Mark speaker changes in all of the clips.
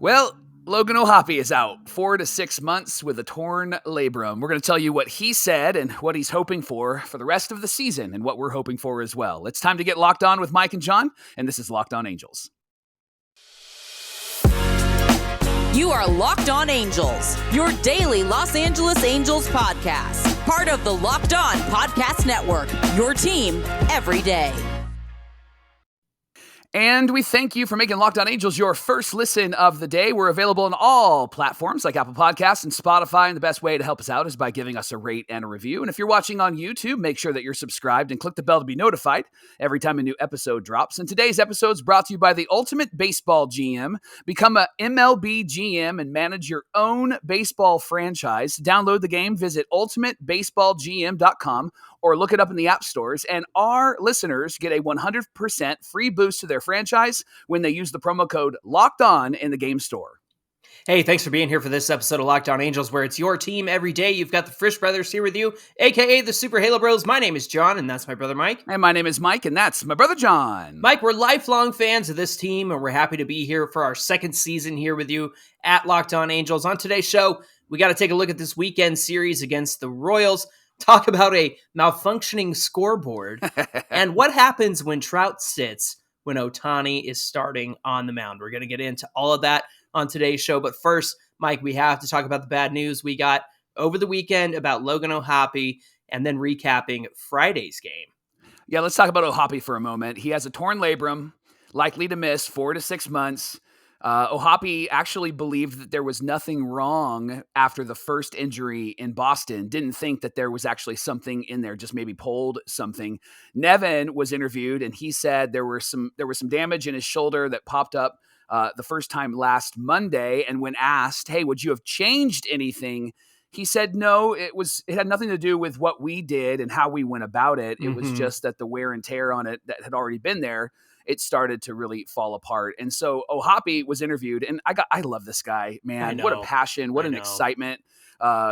Speaker 1: Well, Logan O'Hoppe is out 4 to 6 months with a torn labrum. We're going to tell you what he said and what he's hoping for the rest of the season and what we're hoping for as well. It's time to get locked on with Mike and John, and this is Locked On Angels.
Speaker 2: You are Locked On Angels, your daily Los Angeles Angels podcast. Part of the Locked On Podcast Network, your team every day.
Speaker 1: And we thank you for making Locked On Angels your first listen of the day. We're available on all platforms like Apple Podcasts and Spotify, and the best way to help us out is by giving us a rate and a review. And if you're watching on YouTube, make sure that you're subscribed and click the bell to be notified every time a new episode drops. And today's episode is brought to you by the Ultimate Baseball GM. Become a MLB GM and manage your own baseball franchise. To download the game, visit ultimatebaseballgm.com or look it up in the app stores. And our listeners get a 100% free boost to their franchise when they use the promo code Locked On in the game store.
Speaker 3: Hey, thanks for being here for this episode of Locked On Angels, where it's your team every day. You've got the Frisch Brothers here with you, a.k.a. the Super Halo Bros. My name is John, and that's my brother Mike.
Speaker 1: And my name is Mike, and that's my brother John.
Speaker 3: Mike, we're lifelong fans of this team, and we're happy to be here for our second season here with you at Locked On Angels. On today's show, we got to take a look at this weekend series against the Royals, talk about a malfunctioning scoreboard, and what happens when Trout sits when Ohtani is starting on the mound. We're going to get into all of that on today's show. But first, Mike, we have to talk about the bad news we got over the weekend about Logan O'Hoppe and then recapping Friday's game.
Speaker 1: Yeah, let's talk about O'Hoppe for a moment. He has a torn labrum, likely to miss 4 to 6 months. O'Hoppe actually believed that there was nothing wrong after the first injury in Boston. Didn't think that there was actually something in there, just maybe pulled something. Nevin was interviewed, and he said there was some damage in his shoulder that popped up the first time last Monday. And when asked, "Hey, would you have changed anything?" he said, "No, it had nothing to do with what we did and how we went about it. It was just that the wear and tear on it that had already been there, it started to really fall apart." And so O'Hoppe was interviewed, and I love this guy, man. What a passion, what an excitement.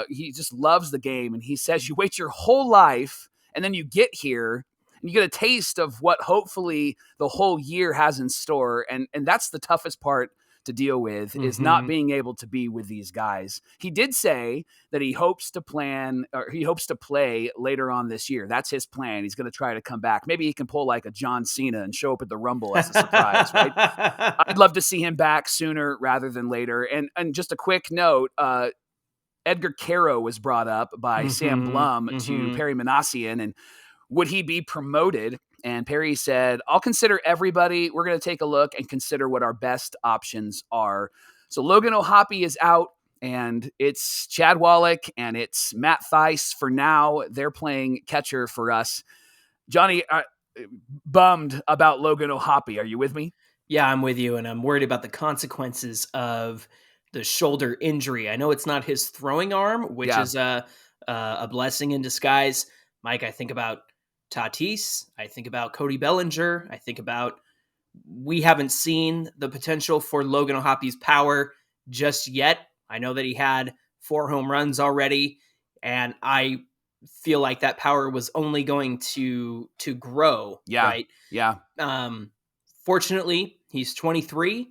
Speaker 1: He just loves the game. And he says, you wait your whole life, and then you get here, and you get a taste of what hopefully the whole year has in store. And that's the toughest part to deal with, is not being able to be with these guys. He did say that he hopes to play later on this year. That's his plan. He's going to try to come back. Maybe he can pull like a John Cena and show up at the Rumble as a surprise, right? I'd love to see him back sooner rather than later. And just a quick note, Edgar Caro was brought up by Sam Blum to Perry Manassian, and would he be promoted? And Perry said, "I'll consider everybody. We're going to take a look and consider what our best options are." So Logan O'Hoppe is out, and it's Chad Wallach and it's Matt Thaiss for now. They're playing catcher for us. Johnny, bummed about Logan O'Hoppe. Are you with me?
Speaker 3: Yeah, I'm with you, and I'm worried about the consequences of the shoulder injury. I know it's not his throwing arm, which is a blessing in disguise. Mike, I think about Tatis, I think about Cody Bellinger, I think about, we haven't seen the potential for Logan O'Hoppe's power just yet. I know that he had 4 home runs already, and I feel like that power was only going to grow.
Speaker 1: Yeah.
Speaker 3: Right.
Speaker 1: Yeah.
Speaker 3: Fortunately, he's 23. I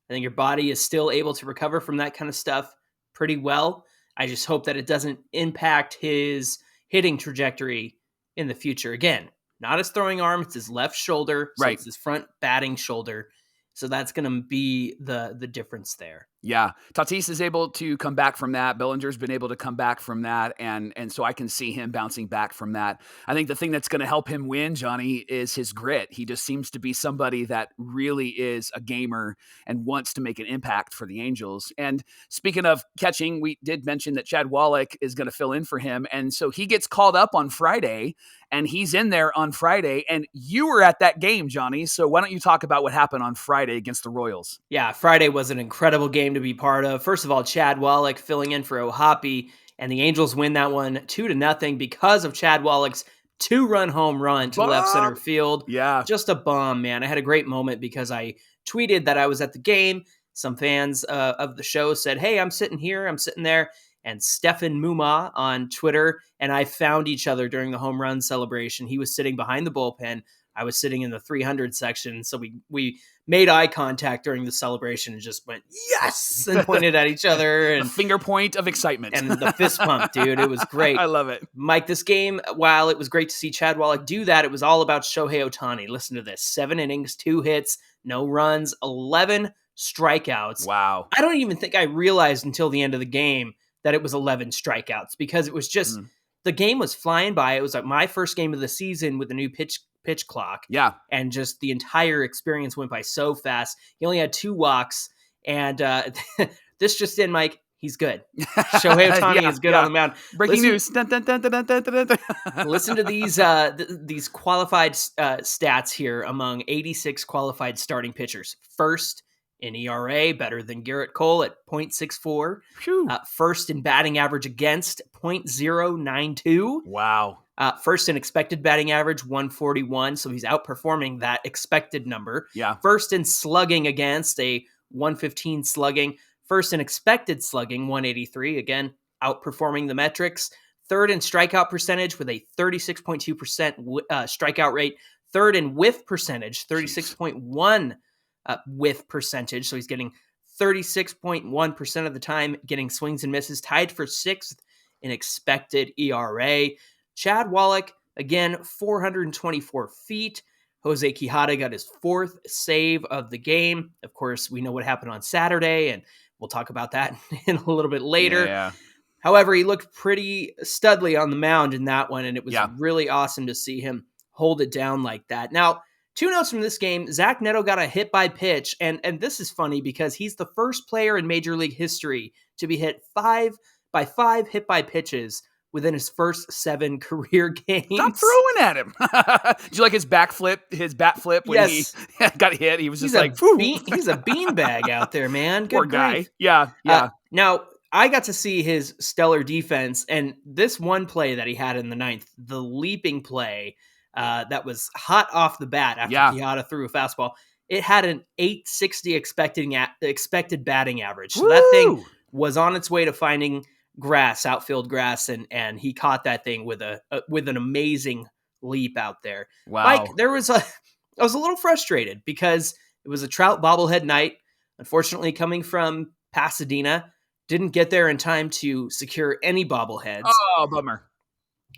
Speaker 3: think your body is still able to recover from that kind of stuff pretty well. I just hope that it doesn't impact his hitting trajectory in the future. Again, not his throwing arm, it's his left shoulder. So it's his front batting shoulder. So that's going to be the difference there.
Speaker 1: Yeah. Tatis is able to come back from that. Bellinger's been able to come back from that. And so I can see him bouncing back from that. I think the thing that's going to help him win, Johnny, is his grit. He just seems to be somebody that really is a gamer and wants to make an impact for the Angels. And speaking of catching, we did mention that Chad Wallach is going to fill in for him. And so he gets called up on Friday, and he's in there on Friday. And you were at that game, Johnny. So why don't you talk about what happened on Friday against the Royals?
Speaker 3: Yeah, Friday was an incredible game to be part of. First of all, Chad Wallach filling in for O'Hoppe, and the Angels win that one 2-0 because of Chad Wallach's 2-run home run to left center field.
Speaker 1: Yeah.
Speaker 3: Just a bomb, man. I had a great moment because I tweeted that I was at the game. Some fans of the show said, "Hey, I'm sitting here, I'm sitting there." And Stefan Muma on Twitter and I found each other during the home run celebration. He was sitting behind the bullpen. I was sitting in the 300 section. So we made eye contact during the celebration and just went, yes, and pointed at each other. And
Speaker 1: a finger point of excitement.
Speaker 3: And the fist pump, dude. It was great.
Speaker 1: I love it.
Speaker 3: Mike, this game, while it was great to see Chad Wallach do that, it was all about Shohei Ohtani. Listen to this. 7 innings, 2 hits, no runs, 11 strikeouts.
Speaker 1: Wow.
Speaker 3: I don't even think I realized until the end of the game that it was 11 strikeouts because it was just, the game was flying by. It was like my first game of the season with the new pitch clock.
Speaker 1: Yeah.
Speaker 3: And just the entire experience went by so fast. He only had 2 walks. And this just in, Mike, he's good. Shohei Ohtani is good on the mound.
Speaker 1: Breaking news. Dun, dun, dun, dun, dun, dun, dun, dun.
Speaker 3: Listen to these qualified stats here among 86 qualified starting pitchers. First in ERA, better than Garrett Cole at 0.64. First in batting average against, 0.092.
Speaker 1: Wow.
Speaker 3: First in expected batting average, 141. So he's outperforming that expected number.
Speaker 1: Yeah.
Speaker 3: First in slugging against, a 115 slugging. First in expected slugging, 183. Again, outperforming the metrics. Third in strikeout percentage with a 36.2% strikeout rate. Third in whiff percentage, 36.1 whiff percentage. So he's getting 36.1% of the time getting swings and misses. Tied for 6th in expected ERA. Chad Wallach, again, 424 feet. Jose Quijada got his 4th save of the game. Of course, we know what happened on Saturday, and we'll talk about that in a little bit later.
Speaker 1: Yeah.
Speaker 3: However, he looked pretty studly on the mound in that one, and it was really awesome to see him hold it down like that. Now, 2 notes from this game. Zach Neto got a hit by pitch, and this is funny because he's the first player in Major League history to be hit 5 hit by pitches within his first 7 career games.
Speaker 1: Stop throwing at him. Did you like his bat flip when he got hit? He was just
Speaker 3: he's a beanbag out there, man. Good
Speaker 1: Poor
Speaker 3: grief.
Speaker 1: guy. Yeah.
Speaker 3: Now, I got to see his stellar defense, and this one play that he had in the 9th, the leaping play that was hot off the bat after Quijada threw a fastball, it had an 860 expected batting average. So that thing was on its way to finding outfield grass, and he caught that thing with an amazing leap out there.
Speaker 1: Wow.
Speaker 3: Mike, I was a little frustrated because it was a Trout bobblehead night. Unfortunately, coming from Pasadena, didn't get there in time to secure any bobbleheads.
Speaker 1: Oh, bummer.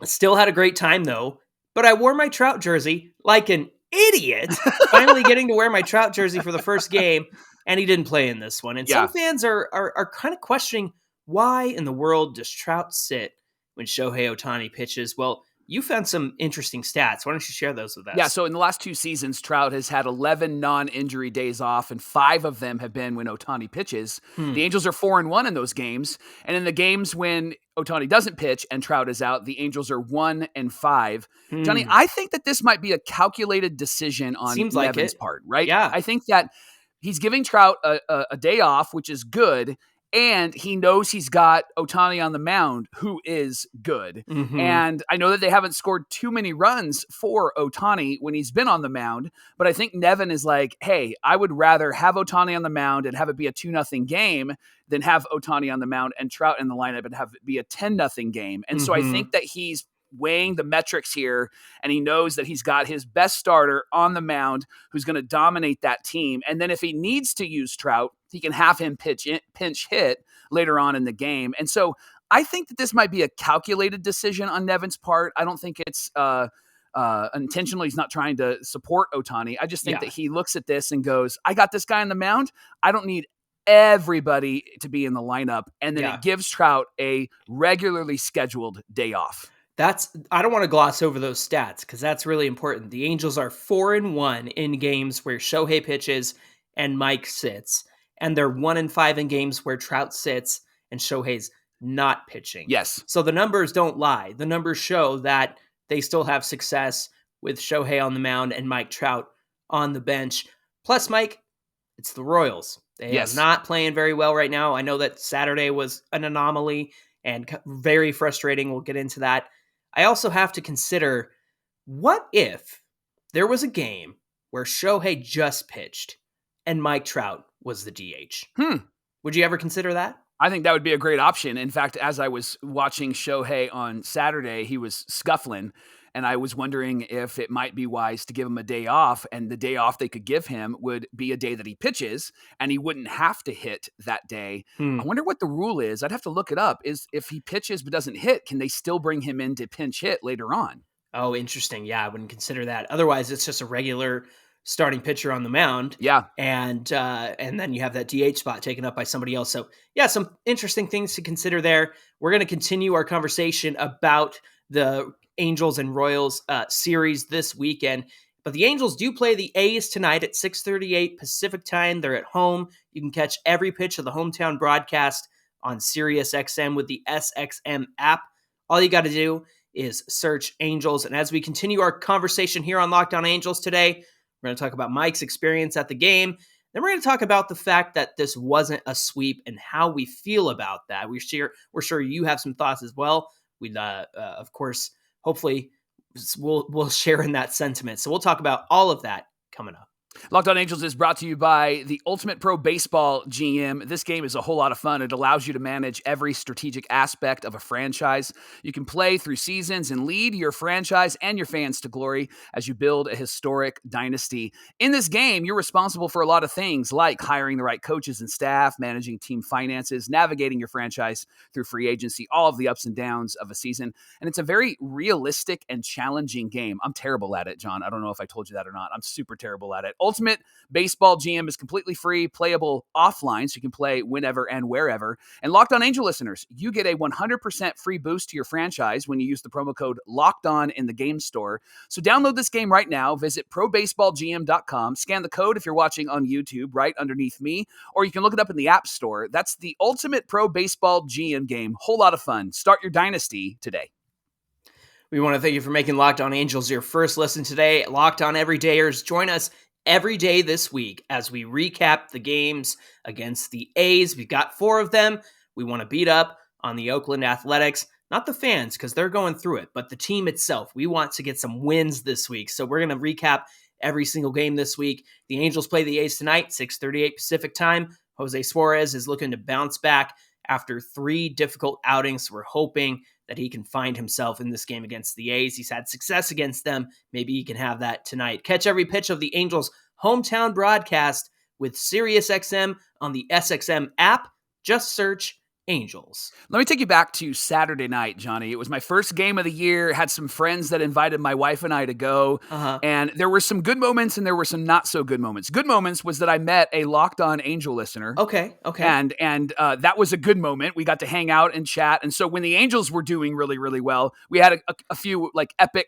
Speaker 3: Still had a great time though, but I wore my Trout jersey like an idiot, finally getting to wear my Trout jersey for the first game, and he didn't play in this one. And some fans are kind of questioning, why in the world does Trout sit when Shohei Ohtani pitches? Well, you found some interesting stats. Why don't you share those with us?
Speaker 1: Yeah, so in the last 2 seasons, Trout has had 11 non-injury days off, and 5 of them have been when Ohtani pitches. The Angels are 4-1 in those games, and in the games when Ohtani doesn't pitch and Trout is out, the Angels are 1-5. Johnny, I think that this might be a calculated decision on Nevin's part, right?
Speaker 3: Yeah.
Speaker 1: I think that he's giving Trout a day off, which is good, and he knows he's got Ohtani on the mound, who is good. And I know that they haven't scored too many runs for Ohtani when he's been on the mound, but I think Nevin is like, hey, I would rather have Ohtani on the mound and have it be a 2-0 game than have Ohtani on the mound and Trout in the lineup and have it be a 10-0 game. And so I think that he's weighing the metrics here, and he knows that he's got his best starter on the mound who's going to dominate that team. And then if he needs to use Trout, he can have him pinch hit later on in the game. And so I think that this might be a calculated decision on Nevin's part. I don't think it's intentional. He's not trying to support Ohtani. I just think that he looks at this and goes, I got this guy on the mound. I don't need everybody to be in the lineup. And then it gives Trout a regularly scheduled day off.
Speaker 3: I don't want to gloss over those stats because that's really important. The Angels are 4-1 in games where Shohei pitches and Mike sits, and they're 1-5 in games where Trout sits and Shohei's not pitching.
Speaker 1: Yes.
Speaker 3: So the numbers don't lie. The numbers show that they still have success with Shohei on the mound and Mike Trout on the bench. Plus, Mike, it's the Royals. They are not playing very well right now. I know that Saturday was an anomaly and very frustrating. We'll get into that. I also have to consider, what if there was a game where Shohei just pitched and Mike Trout was the DH? Would you ever consider that?
Speaker 1: I think that would be a great option. In fact, as I was watching Shohei on Saturday, he was scuffling. and I was wondering if it might be wise to give him a day off, and the day off they could give him would be a day that he pitches, and he wouldn't have to hit that day. I wonder what the rule is. I'd have to look it up. Is if he pitches but doesn't hit, can they still bring him in to pinch hit later on?
Speaker 3: Oh, interesting. Yeah, I wouldn't consider that. Otherwise, it's just a regular starting pitcher on the mound.
Speaker 1: Yeah.
Speaker 3: And then you have that DH spot taken up by somebody else. So yeah, some interesting things to consider there. We're going to continue our conversation about the Angels and Royals series this weekend. But the Angels do play the A's tonight at 6:38 Pacific time. They're at home. You can catch every pitch of the hometown broadcast on SiriusXM with the SXM app. All you got to do is search Angels. And as we continue our conversation here on Locked On Angels today, we're going to talk about Mike's experience at the game. Then we're going to talk about the fact that this wasn't a sweep and how we feel about that. We're sure you have some thoughts as well. We'd, of course, hopefully we'll share in that sentiment. So we'll talk about all of that coming up.
Speaker 1: Locked On Angels is brought to you by the Ultimate Pro Baseball GM. This game is a whole lot of fun. It allows you to manage every strategic aspect of a franchise. You can play through seasons and lead your franchise and your fans to glory as you build a historic dynasty. In this game, you're responsible for a lot of things like hiring the right coaches and staff, managing team finances, navigating your franchise through free agency, all of the ups and downs of a season. And it's a very realistic and challenging game. I'm terrible at it, John. I don't know if I told you that or not. I'm super terrible at it. Ultimate Baseball GM is completely free, playable offline, so you can play whenever and wherever. And Locked On Angel listeners, you get a 100% free boost to your franchise when you use the promo code LOCKEDON in the game store. So download this game right now. Visit probaseballgm.com. Scan the code if you're watching on YouTube right underneath me, or you can look it up in the App Store. That's the Ultimate Pro Baseball GM game. Whole lot of fun. Start your dynasty today.
Speaker 3: We want to thank you for making Locked On Angels your first listen today. Locked On Everydayers, join us every day this week as we recap the games against the A's. We've got 4 of them. We want to beat up on the Oakland Athletics, not the fans because they're going through it, but the team itself. We want to get some wins this week. So we're going to recap every single game this week. The Angels play the A's tonight, 6:38 Pacific time. Jose Suarez is looking to bounce back after 3 difficult outings. We're hoping that he can find himself in this game against the A's. He's had success against them. Maybe he can have that tonight. Catch every pitch of the Angels' hometown broadcast with SiriusXM on the SXM app. Just search Angels.
Speaker 1: Let me take you back to Saturday night, Johnny. It was my first game of the year. Had some friends that invited my wife and I to go. And there were some good moments and there were some not so good moments. Good moments was that I met a Locked On Angel listener.
Speaker 3: Okay.
Speaker 1: And that was a good moment. We got to hang out and chat. And so when the Angels were doing really, really well, we had a few like epic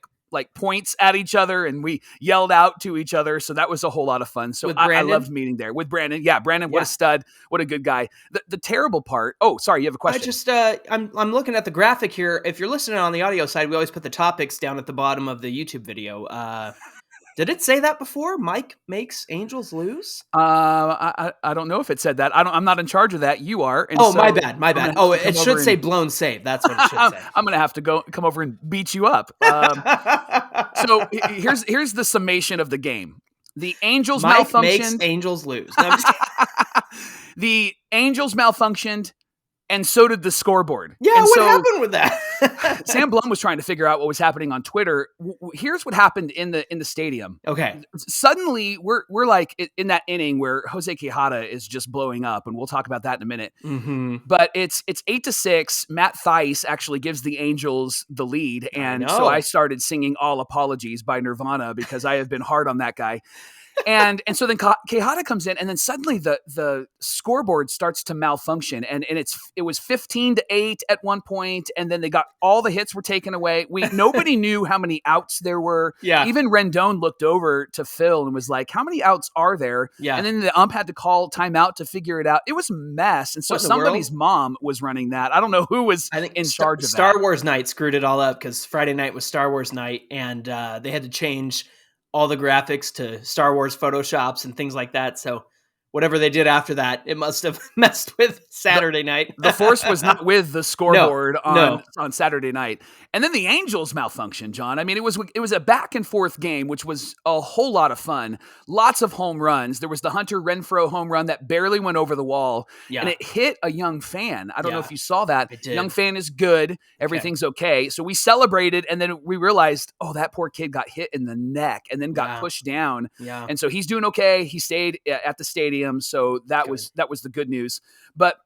Speaker 1: points at each other and we yelled out to each other. So that was a whole lot of fun. So I loved meeting there with Brandon. Yeah, Brandon, what a stud. What a good guy. The terrible part. Oh, sorry, you have a question.
Speaker 3: I'm looking at the graphic here. If you're listening on the audio side, we always put the topics down at the bottom of the YouTube video. Did it say that before? Mike makes Angels lose?
Speaker 1: I don't know if it said that. I'm not in charge of that. You are. And
Speaker 3: so my bad. Oh, it should say blown save. That's what it should say.
Speaker 1: I'm going to have to come over and beat you up. So here's the summation of the game. The Angels
Speaker 3: Mike
Speaker 1: malfunctioned.
Speaker 3: Makes Angels lose. No,
Speaker 1: the Angels malfunctioned. And so did the scoreboard.
Speaker 3: Yeah,
Speaker 1: and
Speaker 3: what happened with that?
Speaker 1: Sam Blum was trying to figure out what was happening on Twitter. Here's what happened in the stadium.
Speaker 3: Okay.
Speaker 1: Suddenly, we're like in that inning where Jose Quijada is just blowing up, and we'll talk about that in a minute.
Speaker 3: Mm-hmm.
Speaker 1: But it's 8-6. Matt Theis actually gives the Angels the lead, and so I started singing "All Apologies" by Nirvana because I have been hard on that guy. And so then Quijada comes in, and then suddenly the scoreboard starts to malfunction, and it was 15-8 at one point, and then all the hits were taken away. Nobody knew how many outs there were.
Speaker 3: Yeah.
Speaker 1: Even Rendon looked over to Phil and was like, "How many outs are there?"
Speaker 3: Yeah.
Speaker 1: And then the ump had to call timeout to figure it out. It was a mess, and so somebody's mom was running that. I don't know who was in charge of that.
Speaker 3: Star Wars Night screwed it all up because Friday night was Star Wars Night, and they had to change all the graphics to Star Wars Photoshops and things like that. So whatever they did after that, it must have messed with Saturday night.
Speaker 1: The force was not with the scoreboard
Speaker 3: No.
Speaker 1: on Saturday night. And then the Angels malfunctioned, John. I mean, it was a back and forth game, which was a whole lot of fun. Lots of home runs. There was the Hunter Renfroe home run that barely went over the wall, and it hit a young fan. I don't know if you saw that.
Speaker 3: I did.
Speaker 1: Young fan is good. Everything's okay. So we celebrated, and then we realized, oh, that poor kid got hit in the neck and then got pushed down.
Speaker 3: Yeah.
Speaker 1: And so he's doing okay. He stayed at the stadium, so that was the good news. But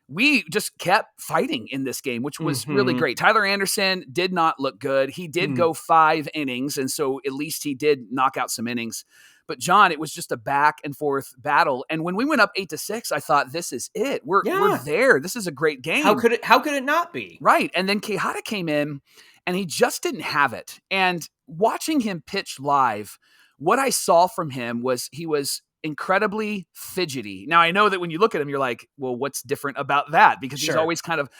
Speaker 1: we just kept fighting in this game, which was really great. Tyler Anderson did not look good. He did go 5 innings, and so at least he did knock out some innings. But John, it was just a back and forth battle. And when we went up 8-6, I thought, this is it. We're there. This is a great game.
Speaker 3: How could it not be?
Speaker 1: Right. And then Quijada came in, and he just didn't have it. And watching him pitch live, what I saw from him was he was incredibly fidgety. Now, I know that when you look at him, you're like, well, what's different about that? Because he's always kind of,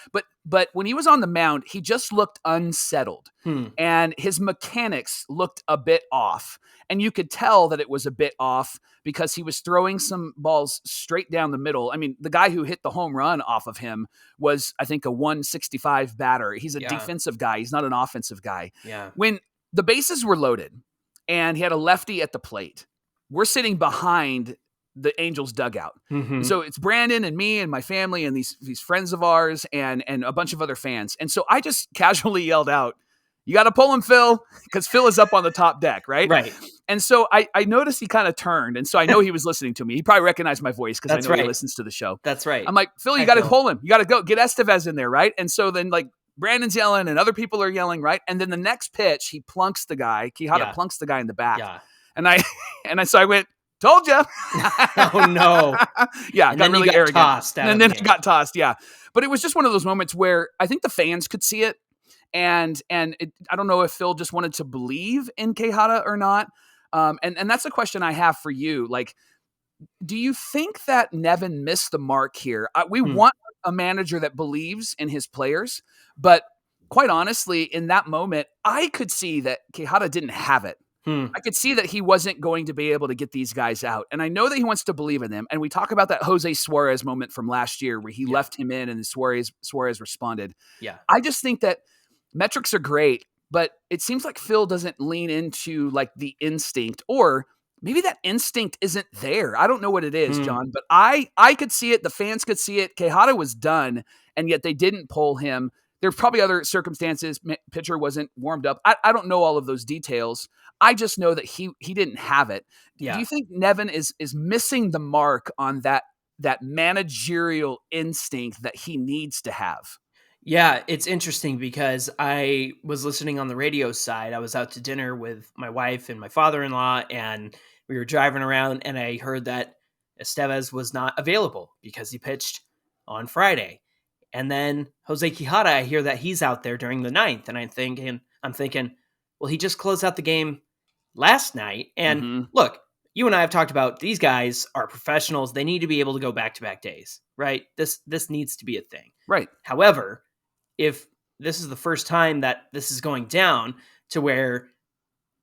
Speaker 1: but when he was on the mound, he just looked unsettled and his mechanics looked a bit off. And you could tell that it was a bit off because he was throwing some balls straight down the middle. I mean, the guy who hit the home run off of him was, I think, a 165 batter. He's a defensive guy. He's not an offensive guy.
Speaker 3: Yeah.
Speaker 1: When the bases were loaded and he had a lefty at the plate, we're sitting behind the Angels dugout. So it's Brandon and me and my family and these friends of ours and a bunch of other fans. And so I just casually yelled out, "You got to pull him, Phil," because Phil is up on the top deck, right?
Speaker 3: Right.
Speaker 1: And so I noticed he kind of turned. And so I know he was listening to me. He probably recognized my voice because I know he listens to the show.
Speaker 3: That's right.
Speaker 1: I'm like, "Phil, you got to pull him. You got to go. Get Estevez in there," right? And so then like Brandon's yelling and other people are yelling, right? And then the next pitch, he plunks the guy. Quijada plunks the guy in the back.
Speaker 3: Yeah.
Speaker 1: And so I went, "Told you."
Speaker 3: Oh no.
Speaker 1: Yeah,
Speaker 3: and
Speaker 1: got
Speaker 3: then
Speaker 1: really
Speaker 3: you got
Speaker 1: arrogant.
Speaker 3: tossed out
Speaker 1: And
Speaker 3: of
Speaker 1: then
Speaker 3: the
Speaker 1: I
Speaker 3: game.
Speaker 1: got tossed, yeah. But it was just one of those moments where I think the fans could see it. And I don't know if Phil just wanted to believe in Quijada or not. And that's a question I have for you. Like, do you think that Nevin missed the mark here? We want a manager that believes in his players, but quite honestly, in that moment, I could see that Quijada didn't have it. I could see that he wasn't going to be able to get these guys out. And I know that he wants to believe in them. And we talk about that Jose Suarez moment from last year where he left him in and Suarez responded.
Speaker 3: Yeah.
Speaker 1: I just think that metrics are great, but it seems like Phil doesn't lean into like the instinct, or maybe that instinct isn't there. I don't know what it is, John, but I could see it. The fans could see it. Quijada was done, and yet they didn't pull him. There's probably other circumstances. Pitcher wasn't warmed up. I don't know all of those details. I just know that he didn't have it.
Speaker 3: Yeah.
Speaker 1: Do you think Nevin is missing the mark on that managerial instinct that he needs to have?
Speaker 3: Yeah, it's interesting because I was listening on the radio side. I was out to dinner with my wife and my father-in-law, and we were driving around, and I heard that Estevez was not available because he pitched on Friday. And then Jose Quijada, I hear that he's out there during the 9th, and I'm thinking, well, he just closed out the game last night. And look, you and I have talked about these guys are professionals. They need to be able to go back-to-back days, right? This needs to be a thing.
Speaker 1: Right.
Speaker 3: However, if this is the first time that this is going down to where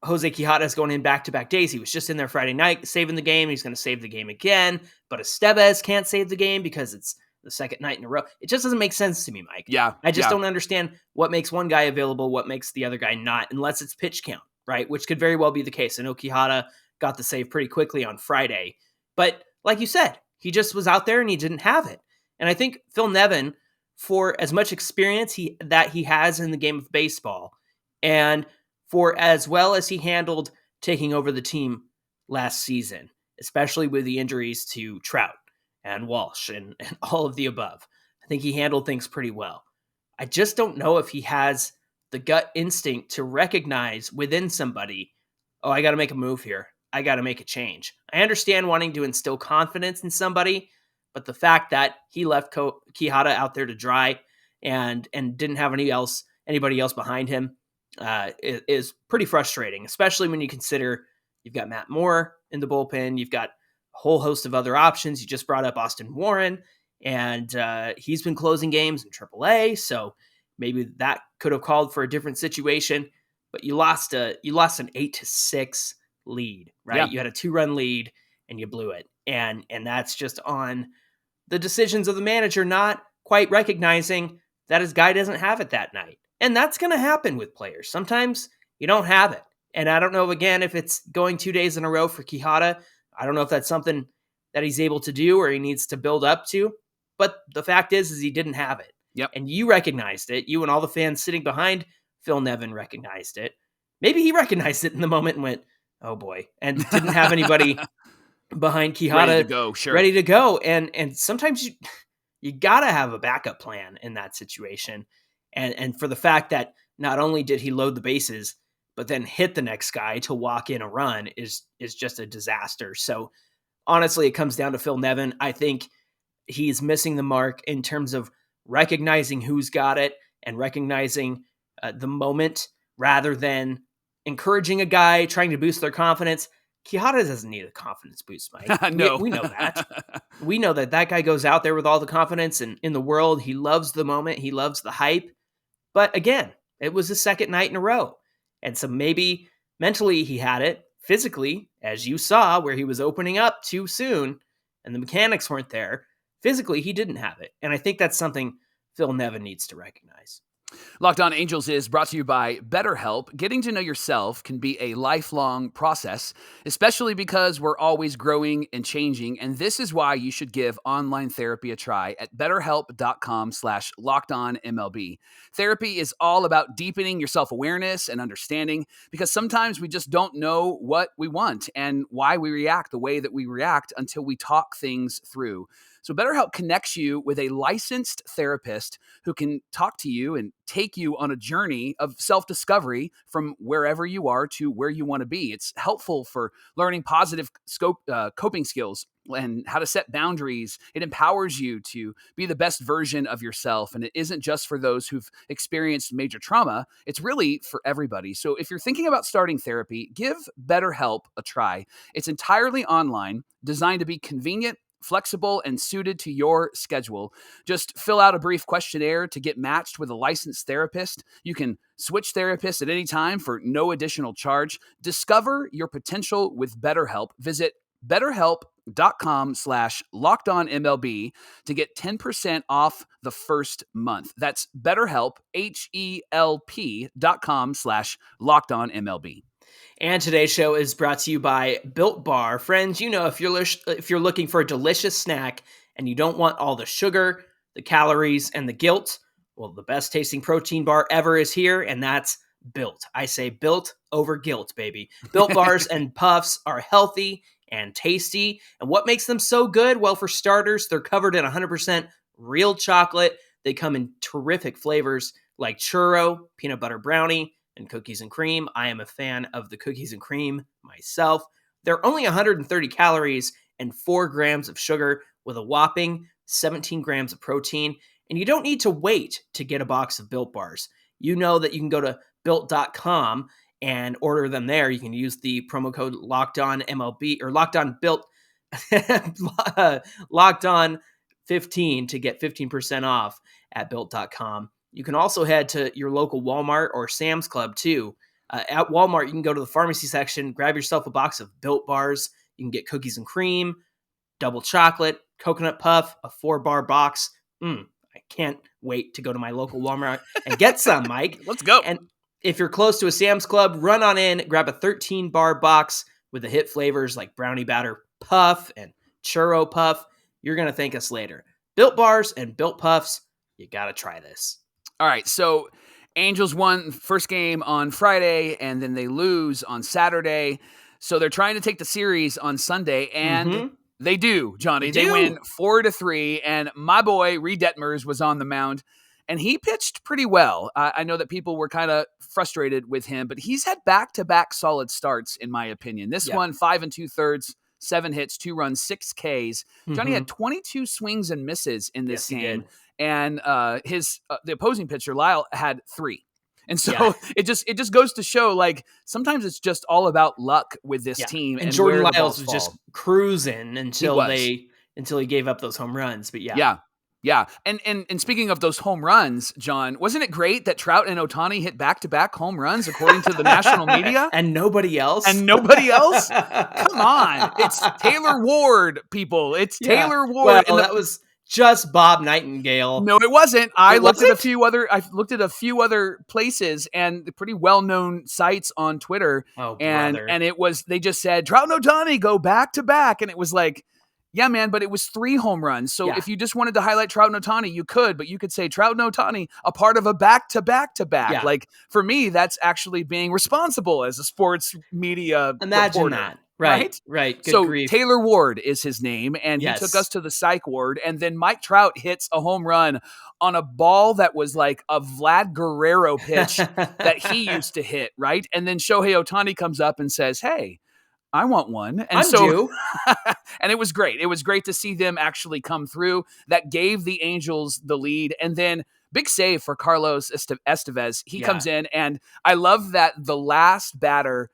Speaker 3: Jose Quijada is going in back-to-back days, he was just in there Friday night saving the game. He's going to save the game again, but Estevez can't save the game because it's the second night in a row. It just doesn't make sense to me, Mike.
Speaker 1: Yeah.
Speaker 3: I just don't understand what makes one guy available, what makes the other guy not, unless it's pitch count, right? Which could very well be the case. I know Quijada got the save pretty quickly on Friday, but like you said, he just was out there and he didn't have it. And I think Phil Nevin, for as much experience that he has in the game of baseball, and for as well as he handled taking over the team last season, especially with the injuries to Trout and Walsh and all of the above, I think he handled things pretty well. I just don't know if he has the gut instinct to recognize within somebody, oh, I got to make a move here. I got to make a change. I understand wanting to instill confidence in somebody, but the fact that he left Quijada out there to dry and didn't have anybody else behind him is pretty frustrating, especially when you consider you've got Matt Moore in the bullpen. You've got a whole host of other options. You just brought up Austin Warren, and he's been closing games in AAA, so maybe that could have called for a different situation. But you lost an 8-6 lead, right?
Speaker 1: Yeah.
Speaker 3: You had a 2-run lead, and you blew it. And that's just on the decisions of the manager not quite recognizing that his guy doesn't have it that night. And that's going to happen with players. Sometimes you don't have it. And I don't know, again, if it's going 2 days in a row for Quijada. I don't know if that's something that he's able to do or he needs to build up to. But the fact is he didn't have it.
Speaker 1: Yep.
Speaker 3: And you recognized it. You and all the fans sitting behind Phil Nevin recognized it. Maybe he recognized it in the moment and went, oh boy, and didn't have anybody behind Quijada
Speaker 1: ready to go. Sure.
Speaker 3: Ready to go. And sometimes you got to have a backup plan in that situation. And for the fact that not only did he load the bases, but then hit the next guy to walk in a run is just a disaster. So honestly, it comes down to Phil Nevin. I think he's missing the mark in terms of recognizing who's got it and recognizing the moment rather than encouraging a guy, trying to boost their confidence. Quijada doesn't need a confidence boost, Mike.
Speaker 1: No.
Speaker 3: We know that. We know that guy goes out there with all the confidence in the world. He loves the moment. He loves the hype. But again, it was his second night in a row. And so maybe mentally he had it. Physically, as you saw, where he was opening up too soon and the mechanics weren't there, physically he didn't have it. And I think that's something Phil Nevin needs to recognize.
Speaker 1: Locked On Angels is brought to you by BetterHelp. Getting to know yourself can be a lifelong process, especially because we're always growing and changing. And this is why you should give online therapy a try at betterhelp.com/lockedonmlb. Therapy is all about deepening your self-awareness and understanding because sometimes we just don't know what we want and why we react the way that we react until we talk things through. So BetterHelp connects you with a licensed therapist who can talk to you and take you on a journey of self-discovery from wherever you are to where you want to be. It's helpful for learning positive coping skills and how to set boundaries. It empowers you to be the best version of yourself. And it isn't just for those who've experienced major trauma. It's really for everybody. So if you're thinking about starting therapy, give BetterHelp a try. It's entirely online, designed to be convenient, flexible, and suited to your schedule. Just fill out a brief questionnaire to get matched with a licensed therapist. You can switch therapists at any time for no additional charge. Discover your potential with BetterHelp. Visit betterhelp.com/lockedonmlb to get 10% off the first month. That's BetterHelp, HELP.com/lockedonmlb.
Speaker 3: And today's show is brought to you by Built Bar. Friends, you know, if you're looking for a delicious snack and you don't want all the sugar, the calories, and the guilt, well, the best tasting protein bar ever is here, and that's Built. I say Built over guilt, baby. Built Bars and Puffs are healthy and tasty. And what makes them so good? Well, for starters, they're covered in 100% real chocolate. They come in terrific flavors like churro, peanut butter brownie, and cookies and cream. I am a fan of the cookies and cream myself. They're only 130 calories and 4 grams of sugar with a whopping 17 grams of protein. And you don't need to wait to get a box of Built Bars. You know that you can go to Built.com and order them there. You can use the promo code LOCKEDONMLB or LOCKEDONBUILT, LOCKEDON15 to get 15% off at Built.com. You can also head to your local Walmart or Sam's Club too. At Walmart, you can go to the pharmacy section, grab yourself a box of Built Bars. You can get cookies and cream, double chocolate, coconut puff, a 4-bar box. I can't wait to go to my local Walmart and get some, Mike.
Speaker 1: Let's go.
Speaker 3: And if you're close to a Sam's Club, run on in, grab a 13-bar box with the hit flavors like brownie batter puff and churro puff. You're going to thank us later. Built Bars and Built Puffs, you got to try this.
Speaker 1: All right, so Angels won first game on Friday, and then they lose on Saturday. So they're trying to take the series on Sunday, and they do, Johnny. They win 4-3, and my boy, Reed Detmers, was on the mound, and he pitched pretty well. I know that people were kind of frustrated with him, but he's had back-to-back solid starts, in my opinion. This one, 5 2/3, 7 hits, 2 runs, 6 Ks. Johnny had 22 swings and misses in this game. And the opposing pitcher, Lyle, had 3. And so it just goes to show, like, sometimes it's just all about luck with this team.
Speaker 3: And Jordan Lyles was just cruising until he gave up those home runs. But yeah.
Speaker 1: Yeah. And speaking of those home runs, John, wasn't it great that Trout and Ohtani hit back-to-back home runs according to the national media?
Speaker 3: And nobody else?
Speaker 1: And nobody else? Come on. It's Taylor Ward, people. It's Taylor Ward.
Speaker 3: Well, that was just Bob Nightingale.
Speaker 1: No, it wasn't. I looked at a few other places and pretty well-known sites on Twitter.
Speaker 3: Oh,
Speaker 1: and
Speaker 3: brother.
Speaker 1: they just said Trout and Ohtani go back to back. And it was like, yeah, man, but it was 3 home runs. So if you just wanted to highlight Trout and Ohtani, you could, but you could say Trout and Ohtani, a part of a back-to-back-to-back.
Speaker 3: Yeah.
Speaker 1: Like, for me, that's actually being responsible as a sports media
Speaker 3: Imagine
Speaker 1: reporter.
Speaker 3: that. Right. Good
Speaker 1: so
Speaker 3: grief.
Speaker 1: Taylor Ward is his name, and he took us to the psych ward, and then Mike Trout hits a home run on a ball that was like a Vlad Guerrero pitch that he used to hit, right? And then Shohei Ohtani comes up and says, hey, I want one. And
Speaker 3: I'm due.
Speaker 1: And it was great. It was great to see them actually come through. That gave the Angels the lead. And then big save for Carlos Estevez. He comes in, and I love that the last batter,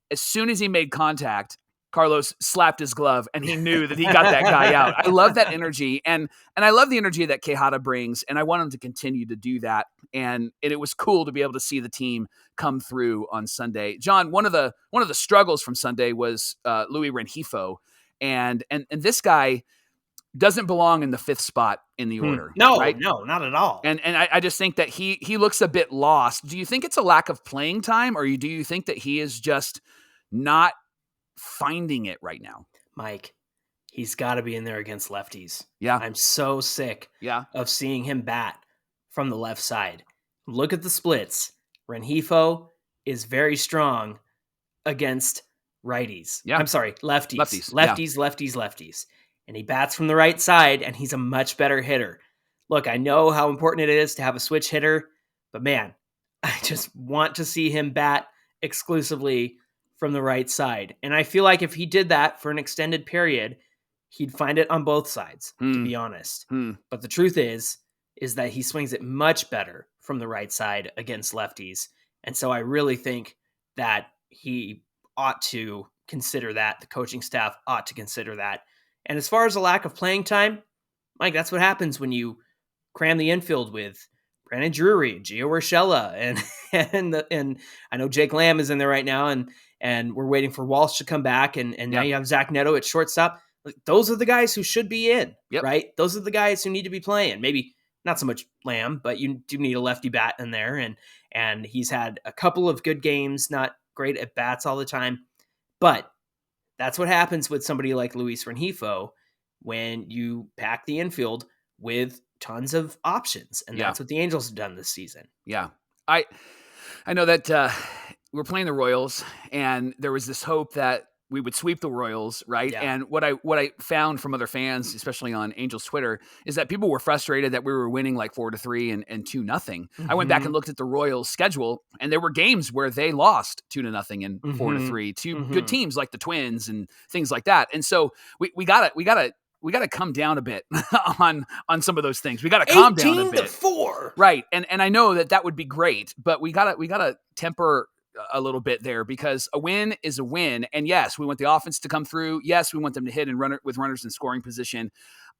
Speaker 1: as soon as he made contact, Carlos slapped his glove and he knew that he got that guy out. I love that energy. And I love the energy that Quijada brings, and I want him to continue to do that. And it was cool to be able to see the team come through on Sunday. John, one of the struggles from Sunday was Luis Rengifo. And this guy doesn't belong in the 5th spot in the order.
Speaker 3: No,
Speaker 1: right?
Speaker 3: no, not at all.
Speaker 1: And I just think that he looks a bit lost. Do you think it's a lack of playing time, or do you think that he is just not finding it right now?
Speaker 3: Mike, he's got to be in there against lefties.
Speaker 1: Yeah.
Speaker 3: I'm so sick of seeing him bat from the left side. Look at the splits. Rengifo is very strong against righties.
Speaker 1: Yeah.
Speaker 3: I'm sorry, lefties. Lefties. And he bats from the right side, and he's a much better hitter. Look, I know how important it is to have a switch hitter, but man, I just want to see him bat exclusively from the right side. And I feel like if he did that for an extended period, he'd find it on both sides, to be honest. But the truth is that he swings it much better from the right side against lefties. And so I really think that he ought to consider that. The coaching staff ought to consider that. And as far as a lack of playing time, Mike, that's what happens when you cram the infield with Brandon Drury, Gio Urshela, and I know Jake Lamb is in there right now, and we're waiting for Walsh to come back, and now you have Zach Neto at shortstop. Those are the guys who should be in, right? Those are the guys who need to be playing. Maybe not so much Lamb, but you do need a lefty bat in there, and he's had a couple of good games, not great at bats all the time, but that's what happens with somebody like Luis Rengifo when you pack the infield with tons of options, and that's what the Angels have done this season.
Speaker 1: Yeah, I know that we're playing the Royals, and there was this hope that we would sweep the Royals, right?
Speaker 3: Yeah.
Speaker 1: And what I found from other fans, especially on Angels Twitter, is that people were frustrated that we were winning like 4-3 and 2-0. I went back and looked at the Royals schedule, and there were games where they lost 2-0 and 4-3 to good teams like the Twins and things like that. And so we gotta come down a bit on some of those things. We gotta calm down a bit.
Speaker 3: 18-4.
Speaker 1: Right. And I know that would be great, but we gotta temper a little bit there, because a win is a win. And yes, we want the offense to come through. Yes, we want them to hit and run with runners in scoring position.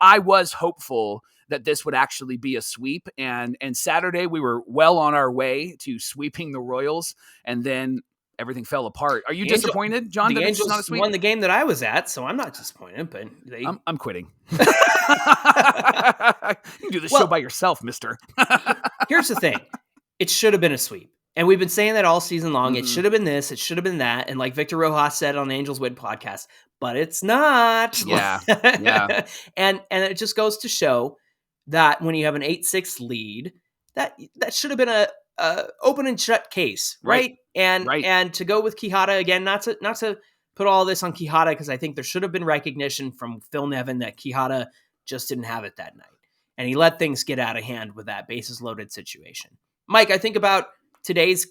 Speaker 1: I was hopeful that this would actually be a sweep. And Saturday we were well on our way to sweeping the Royals, and then everything fell apart. Are you disappointed, John?
Speaker 3: The
Speaker 1: that
Speaker 3: Angels
Speaker 1: it's not a sweep?
Speaker 3: won the game that I was at, so I'm not disappointed. But
Speaker 1: I'm quitting. You can do this show by yourself, mister.
Speaker 3: Here's the thing. It should have been a sweep. And we've been saying that all season long. It should have been this. It should have been that. And like Victor Rojas said on the Angels Win podcast, but it's not.
Speaker 1: Yeah.
Speaker 3: And it just goes to show that when you have an 8-6 lead, that should have been a open and shut case, right? And to go with Quijada again, not to put all this on Quijada, because I think there should have been recognition from Phil Nevin that Quijada just didn't have it that night, and he let things get out of hand with that bases loaded situation. Mike, I think about today's,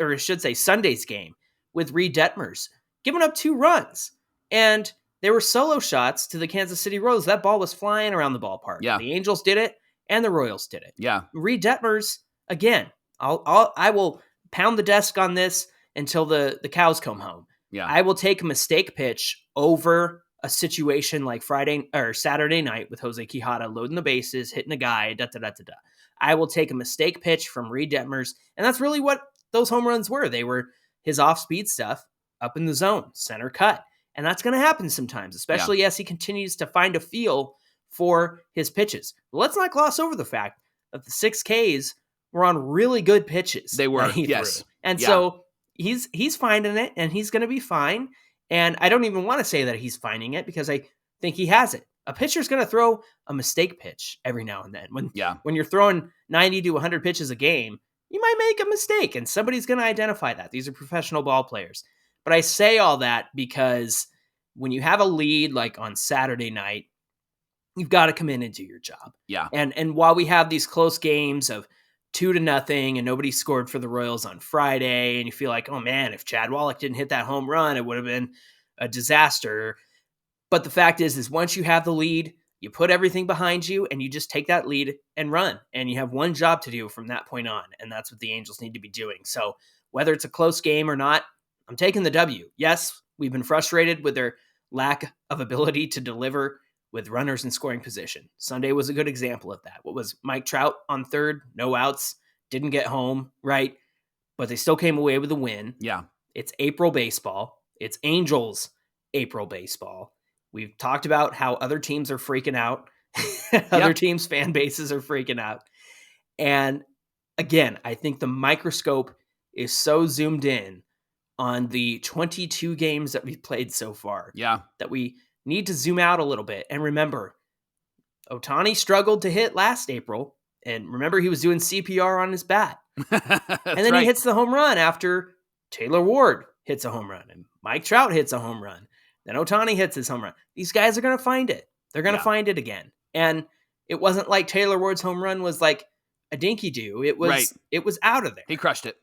Speaker 3: or I should say Sunday's game with Reed Detmers, giving up 2 runs. And they were solo shots to the Kansas City Royals. That ball was flying around the ballpark.
Speaker 1: Yeah.
Speaker 3: The Angels did it, and the Royals did it.
Speaker 1: Yeah.
Speaker 3: Reed Detmers, again, I will pound the desk on this until the cows come home.
Speaker 1: Yeah.
Speaker 3: I will take a mistake pitch over a situation like Friday or Saturday night with Jose Quijada loading the bases, hitting a guy, da-da-da-da-da. I will take a mistake pitch from Reed Detmers, and that's really what those home runs were. They were his off-speed stuff up in the zone, center cut. And that's going to happen sometimes, especially as he continues to find a feel for his pitches. But let's not gloss over the fact that the 6Ks were on really good pitches.
Speaker 1: They were, yes.
Speaker 3: Threw. And so he's finding it, and he's going to be fine. And I don't even want to say that he's finding it because I think he has it. A pitcher's going to throw a mistake pitch every now and then. When you're throwing 90 to 100 pitches a game, you might make a mistake, and somebody's going to identify that. These are professional ball players. But I say all that because when you have a lead like on Saturday night, you've got to come in and do your job.
Speaker 1: Yeah.
Speaker 3: And while we have these close games of 2-0 and nobody scored for the Royals on Friday, and you feel like, oh man, if Chad Wallach didn't hit that home run, it would have been a disaster. But the fact is once you have the lead, you put everything behind you and you just take that lead and run. And you have one job to do from that point on. And that's what the Angels need to be doing. So whether it's a close game or not, I'm taking the W. Yes, we've been frustrated with their lack of ability to deliver with runners in scoring position. Sunday was a good example of that. What was Mike Trout on third? No outs, didn't get home, right? But they still came away with a win.
Speaker 1: Yeah.
Speaker 3: It's April baseball. It's Angels April baseball. We've talked about how other teams are freaking out. Other teams' fan bases are freaking out. And again, I think the microscope is so zoomed in on the 22 games that we've played so far.
Speaker 1: Yeah.
Speaker 3: That we need to zoom out a little bit. And remember, Ohtani struggled to hit last April. And remember, he was doing CPR on his bat. And then he hits the home run after Taylor Ward hits a home run. And Mike Trout hits a home run. Then Ohtani hits his home run. These guys are going to find it. They're going to find it again. And it wasn't like Taylor Ward's home run was like a dinky-do. It was out of there.
Speaker 1: He crushed it.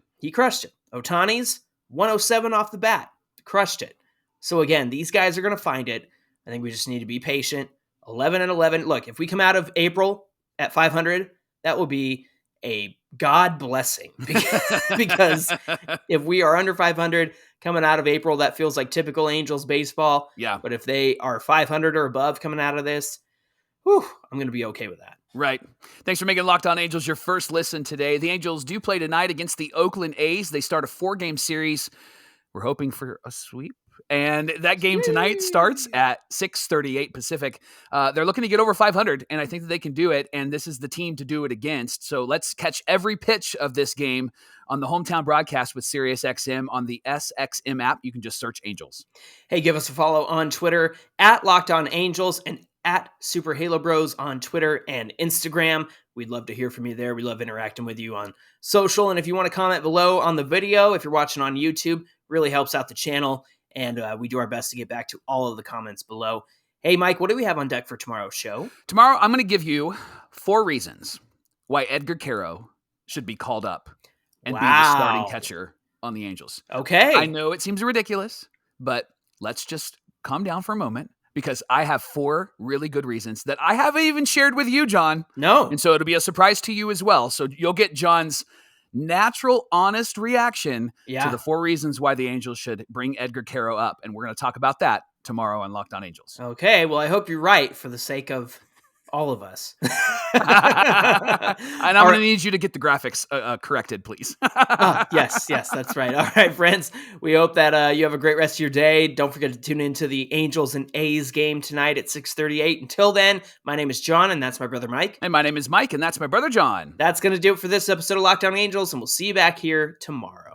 Speaker 3: Ohtani's 107 off the bat. Crushed it. So again, these guys are going to find it. I think we just need to be patient. 11-11. Look, if we come out of April at 500, that will be a God blessing. Because if we are under 500 coming out of April, that feels like typical Angels baseball.
Speaker 1: Yeah.
Speaker 3: But if they are 500 or above coming out of this, I'm going to be okay with that.
Speaker 1: Right. Thanks for making Locked On Angels your first listen today. The Angels do play tonight against the Oakland A's. They start a 4-game series. We're hoping for a sweep. And that game tonight starts at 6:38 Pacific. They're looking to get over 500, and I think that they can do it, and this is the team to do it against. So let's catch every pitch of this game on the hometown broadcast with SiriusXM on the SXM app. You can just search Angels.
Speaker 3: Hey, give us a follow on Twitter at Locked On Angels and at Super Halo Bros on Twitter and Instagram. We'd love to hear from you there. We love interacting with you on social. And if you want to comment below on the video, if you're watching on YouTube, really helps out the channel. And we do our best to get back to all of the comments below. Hey, Mike, what do we have on deck for tomorrow's show?
Speaker 1: Tomorrow, I'm going to give you 4 reasons why Edgar Quijada should be called up and be the starting catcher on the Angels.
Speaker 3: Okay.
Speaker 1: I know it seems ridiculous, but let's just calm down for a moment because I have 4 really good reasons that I haven't even shared with you, John.
Speaker 3: No.
Speaker 1: And so it'll be a surprise to you as well. So you'll get John's natural, honest reaction to the 4 reasons why the Angels should bring Edgar Quijada up. And we're going to talk about that tomorrow on Locked On Angels.
Speaker 3: Okay. Well, I hope you're right for the sake of all of us.
Speaker 1: And I'm going to need you to get the graphics corrected, please.
Speaker 3: Yes, that's right. All right, friends. We hope that you have a great rest of your day. Don't forget to tune into the Angels and A's game tonight at 6:38. Until then, my name is John, and that's my brother Mike.
Speaker 1: And my name is Mike, and that's my brother John.
Speaker 3: That's going to do it for this episode of Locked On Angels, and we'll see you back here tomorrow.